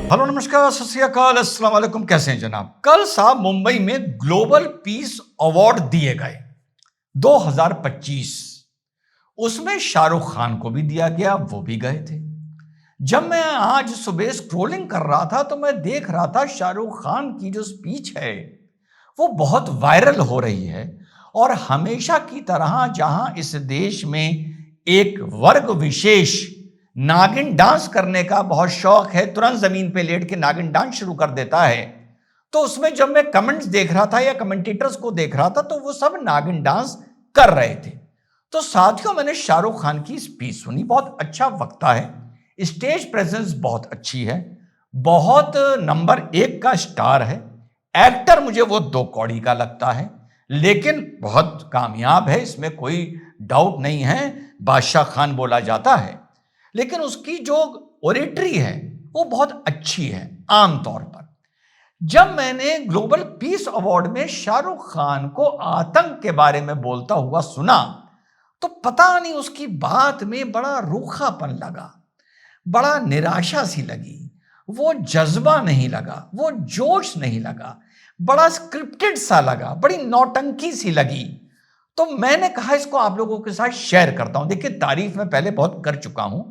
Hello नमस्कार सत श्री अकाल अस्सलाम वालेकुम। कैसे हैं जनाब? कल साहब मुंबई में ग्लोबल पीस अवार्ड दिए गए 2025। उसमें शाहरुख खान को भी दिया गया, वो भी गए थे। जब मैं आज सुबह स्क्रोलिंग कर रहा था तो मैं देख रहा था शाहरुख खान की जो स्पीच है वो बहुत वायरल हो रही है। और हमेशा की तरह जहां इस देश में एक वर्ग विशेष नागिन डांस करने का बहुत शौक है, तुरंत जमीन पे लेट के नागिन डांस शुरू कर देता है, तो उसमें जब मैं कमेंट्स देख रहा था या कमेंटेटर्स को देख रहा था तो वो सब नागिन डांस कर रहे थे। तो साथियों, मैंने शाहरुख खान की स्पीच सुनी। बहुत अच्छा वक्ता है, स्टेज प्रेजेंस बहुत अच्छी है, बहुत नंबर 1 का स्टार है। एक्टर मुझे वो 2 कौड़ी का लगता है, लेकिन बहुत कामयाब है, इसमें कोई डाउट नहीं है। बादशाह खान बोला जाता है, लेकिन उसकी जो ओरेटरी है वो बहुत अच्छी है। आमतौर पर जब मैंने ग्लोबल पीस अवार्ड में शाहरुख खान को आतंक के बारे में बोलता हुआ सुना तो पता नहीं उसकी बात में बड़ा रूखापन लगा, बड़ा निराशा सी लगी, वो जज्बा नहीं लगा, वो जोश नहीं लगा, बड़ा स्क्रिप्टेड सा लगा, बड़ी नौटंकी सी लगी। तो मैंने कहा इसको आप लोगों के साथ शेयर करता हूं। देखिए, तारीफ में पहले बहुत कर चुका हूं,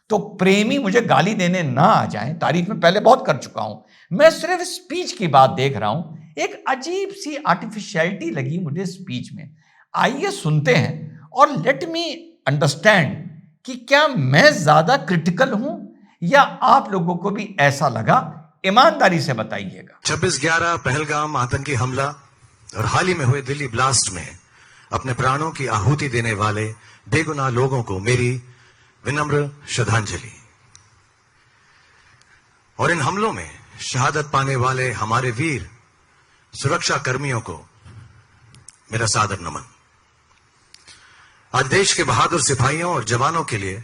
तो प्रेमी मुझे गाली देने ना आ जाएं। तारीफ में पहले बहुत कर चुका हूं, मैं सिर्फ स्पीच की बात देख रहा हूं। एक अजीब सी आर्टिफिशियलिटी लगी मुझे स्पीच में। आइए सुनते हैं और लेट मी अंडरस्टैंड कि क्या मैं ज्यादा क्रिटिकल हूं या आप लोगों को भी ऐसा लगा। ईमानदारी से बताइएगा। 26/11 पहलगाम आतंकी हमला और हाल ही में हुए दिल्ली ब्लास्ट में अपने प्राणों की आहुति देने वाले बेगुनाह लोगों को मेरी विनम्र श्रद्धांजलि। और इन हमलों में शहादत पाने वाले हमारे वीर सुरक्षा कर्मियों को मेरा सादर नमन। आज देश के बहादुर सिपाहियों और जवानों के लिए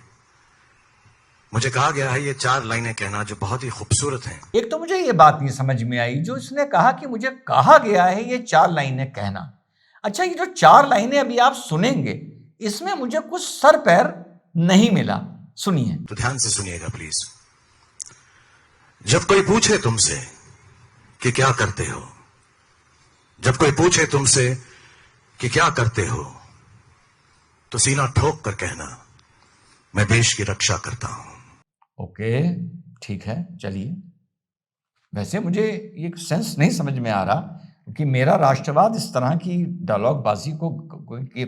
मुझे कहा गया है ये 4 लाइनें कहना जो बहुत ही खूबसूरत हैं। एक तो मुझे ये बात नहीं समझ में आई जो इसने कहा कि मुझे कहा गया है ये 4 लाइनें कहना। अच्छा, ये जो 4 लाइनें अभी आप सुनेंगे इसमें मुझे कुछ सर पैर नहीं मिला। सुनिए तो ध्यान से सुनिएगा प्लीज। जब कोई पूछे तुमसे कि क्या करते हो, जब कोई पूछे तुमसे कि क्या करते हो, तो सीना ठोक कर कहना मैं देश की रक्षा करता हूं। ओके, ठीक है, चलिए। वैसे मुझे ये सेंस नहीं समझ में आ रहा कि मेरा राष्ट्रवाद इस तरह की डायलॉगबाजी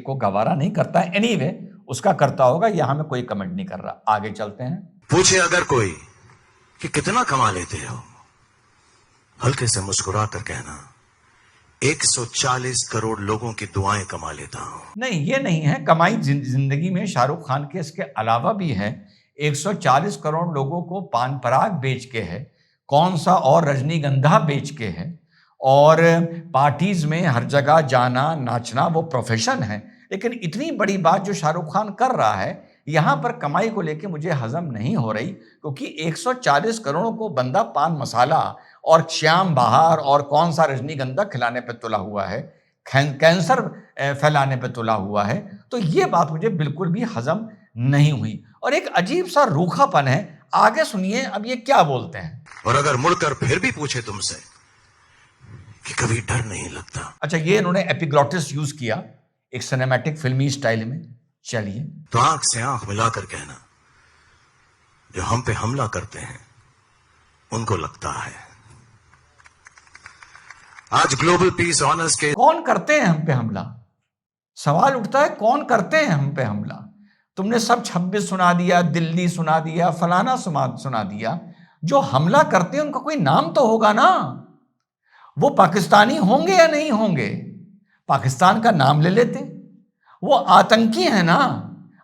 को गवारा नहीं करता है। एनीवे, उसका करता होगा, यहां में कोई कमेंट नहीं कर रहा। आगे चलते हैं। पूछे अगर कोई कि कितना कमा लेते हो, हल्के से मुस्कुरा कर कहना 140 करोड़ लोगों की दुआएं कमा लेता हूं। नहीं, ये नहीं है कमाई जिंदगी में शाहरुख खान के इसके अलावा भी है। 140 करोड़ लोगों को पान पराग बेच के है, कौन सा और रजनीगंधा बेच के है, और पार्टीज में हर जगह जाना नाचना वो प्रोफेशन है। लेकिन इतनी बड़ी बात जो शाहरुख खान कर रहा है यहां पर कमाई को लेके मुझे हजम नहीं हो रही, क्योंकि 140 करोड़ को बंदा पान मसाला और श्याम बहार और कौन सा रजनीगंधा खिलाने पे तुला हुआ है, कैंसर फैलाने पे तुला हुआ है। तो ये बात मुझे बिल्कुल भी हजम नहीं हुई और एक अजीब सा रूखापन है। आगे सुनिए अब ये क्या बोलते हैं। और अगर मुड़कर फिर भी पूछे तुमसे कि कभी डर नहीं लगता। अच्छा, ये इन्होंने एपिग्लॉटिस यूज किया एक सिनेमैटिक फिल्मी स्टाइल में। चलिए, तो आंख से आंख मिलाकर कहना जो हम पे हमला करते हैं उनको लगता है। आज ग्लोबल पीस ऑनर्स के कौन करते हैं हम पे हमला? सवाल उठता है, कौन करते हैं हम पे हमला? तुमने सब 26 सुना दिया, दिल्ली सुना दिया, फलाना सुना दिया। जो हमला करते हैं उनका कोई नाम तो होगा ना। वो पाकिस्तानी होंगे या नहीं होंगे? पाकिस्तान का नाम ले लेते। वो आतंकी है ना,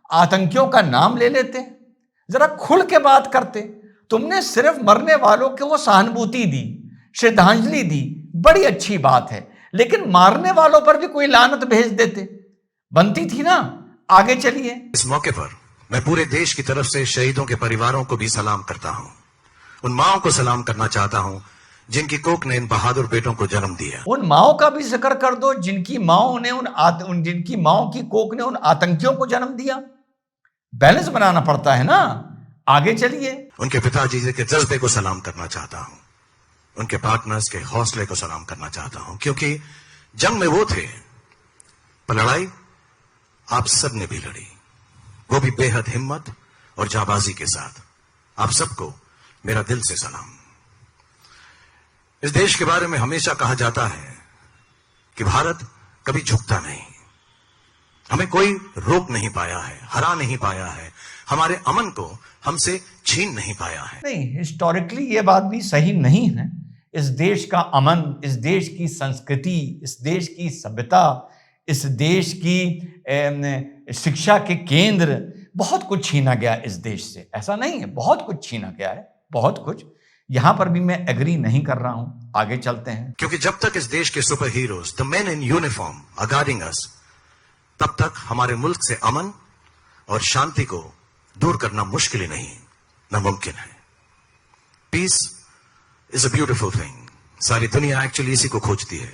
आतंकियों का नाम ले लेते, जरा खुल के बात करते। तुमने सिर्फ मरने वालों को वो सहानुभूति दी, श्रद्धांजलि दी, बड़ी अच्छी बात है, लेकिन मारने वालों पर भी कोई लानत भेज देते, बनती थी ना। आगे चलिए। इस मौके पर मैं पूरे देश की तरफ से शहीदों के परिवारों को भी सलाम करता हूं। उन माओं को सलाम करना चाहता हूं जिनकी कोख ने इन बहादुर बेटों को जन्म दिया। उन माओं का भी जिक्र कर दो जिनकी माओं ने जिनकी माओं की कोख ने उन आतंकियों को जन्म दिया। बैलेंस बनाना पड़ता है ना। आगे चलिए। उनके पिताजी के जज्बे को सलाम करना चाहता हूं, उनके पार्टनर्स के हौसले को सलाम करना चाहता हूं, क्योंकि जंग में वो थे पर लड़ाई आप सब ने भी लड़ी, वो भी बेहद हिम्मत और जाबाजी के साथ। आप सबको मेरा दिल से सलाम। इस देश के बारे में हमेशा कहा जाता है कि भारत कभी झुकता नहीं, हमें कोई रोक नहीं पाया है, हरा नहीं पाया है, हमारे अमन को हमसे छीन नहीं पाया है। नहीं, हिस्टोरिकली ये बात भी सही नहीं है। इस देश का अमन, इस देश की संस्कृति, इस देश की सभ्यता, इस देश की शिक्षा के केंद्र, बहुत कुछ छीना गया इस देश से। ऐसा नहीं है, बहुत कुछ छीना गया है, बहुत कुछ। यहां पर भी मैं एग्री नहीं कर रहा हूं। आगे चलते हैं। क्योंकि जब तक इस देश के superheroes, the men in uniform are guarding us, तब तक हमारे मुल्क से अमन और शांति को दूर करना मुश्किल ही नहीं, नामुमकिन है। Peace is a beautiful thing. सारी दुनिया एक्चुअली इसी को खोजती है,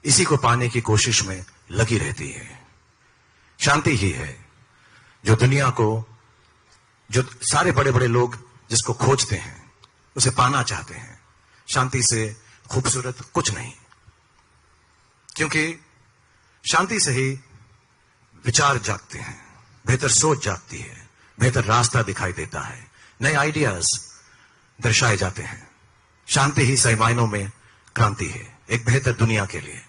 इसी को पाने की कोशिश में लगी रहती है। शांति ही है जो दुनिया को, जो सारे बड़े बड़े लोग जिसको खोजते हैं, उसे पाना चाहते हैं। शांति से खूबसूरत कुछ नहीं, क्योंकि शांति से ही विचार जागते हैं, बेहतर सोच जागती है, बेहतर रास्ता दिखाई देता है, नए आइडियाज दर्शाए जाते हैं। शांति ही सही मायनों में क्रांति है एक बेहतर दुनिया के लिए।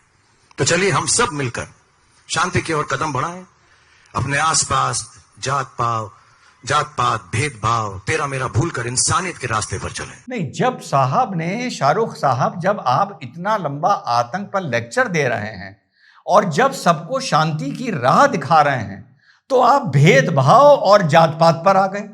तो चलिए हम सब मिलकर शांति की ओर कदम बढ़ाएं, अपने आसपास जात पात भेदभाव तेरा मेरा भूलकर इंसानियत के रास्ते पर चलें। नहीं, जब साहब ने, शाहरुख साहब, जब आप इतना लंबा आतंक पर लेक्चर दे रहे हैं और जब सबको शांति की राह दिखा रहे हैं, तो आप भेदभाव और जात पात पर आ गए।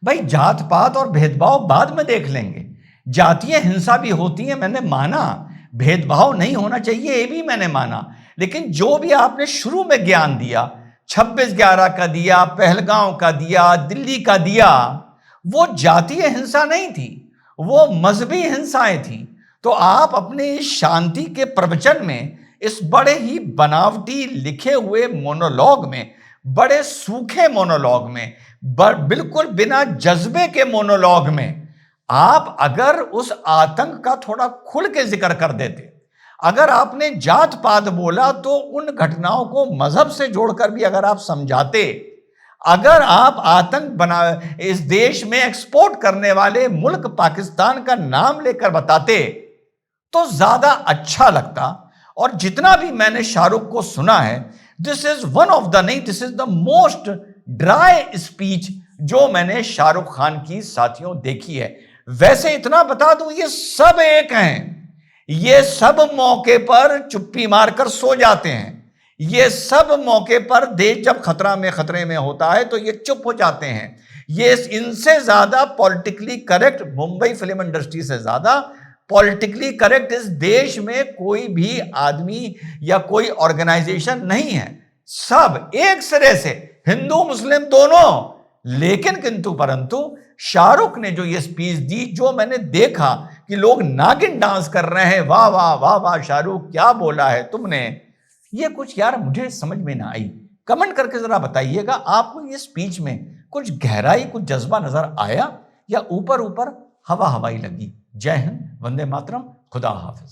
भाई, जात पात और भेदभाव बाद में देख लेंगे, जातीय हिंसा भी होती है, मैंने माना। भेदभाव नहीं होना चाहिए, ये भी मैंने माना। लेकिन जो भी आपने शुरू में ज्ञान दिया, 26/11 का दिया, पहलगांव का दिया, दिल्ली का दिया, वो जातीय हिंसा नहीं थी, वो मजहबी हिंसाएं थी। तो आप अपने शांति के प्रवचन में, इस बड़े ही बनावटी लिखे हुए मोनोलॉग में, बड़े सूखे मोनोलॉग में, बिल्कुल बिना जज्बे के मोनोलॉग में, आप अगर उस आतंक का थोड़ा खुल के जिक्र कर देते, अगर आपने जात पात बोला तो उन घटनाओं को मजहब से जोड़कर भी अगर आप समझाते, अगर आप आतंक बना इस देश में एक्सपोर्ट करने वाले मुल्क पाकिस्तान का नाम लेकर बताते, तो ज्यादा अच्छा लगता। और जितना भी मैंने शाहरुख को सुना है, this is one of the, नहीं, this is the most dry speech जो मैंने शाहरुख खान की साथियों देखी है। वैसे इतना बता दूं, ये सब एक हैं, ये सब मौके पर चुप्पी मारकर सो जाते हैं, ये सब मौके पर देश जब खतरे में होता है तो ये चुप हो जाते हैं। ये इनसे ज्यादा politically correct, Mumbai film industry से ज्यादा पॉलिटिकली करेक्ट इस देश में कोई भी आदमी या कोई ऑर्गेनाइजेशन नहीं है। सब एक सिरे से, हिंदू मुस्लिम दोनों। लेकिन किंतु परंतु शाहरुख ने जो ये स्पीच दी, जो मैंने देखा कि लोग नागिन डांस कर रहे हैं, वाह वाह वाह वाह शाहरुख, क्या बोला है तुमने, ये कुछ यार मुझे समझ में ना आई। कमेंट करके जरा बताइएगा, आपको ये स्पीच में कुछ गहराई, कुछ जज्बा नजर आया या ऊपर ऊपर हवा हवाई लगी। जय हिंद, वंदे मातरम, खुदा हाफिज।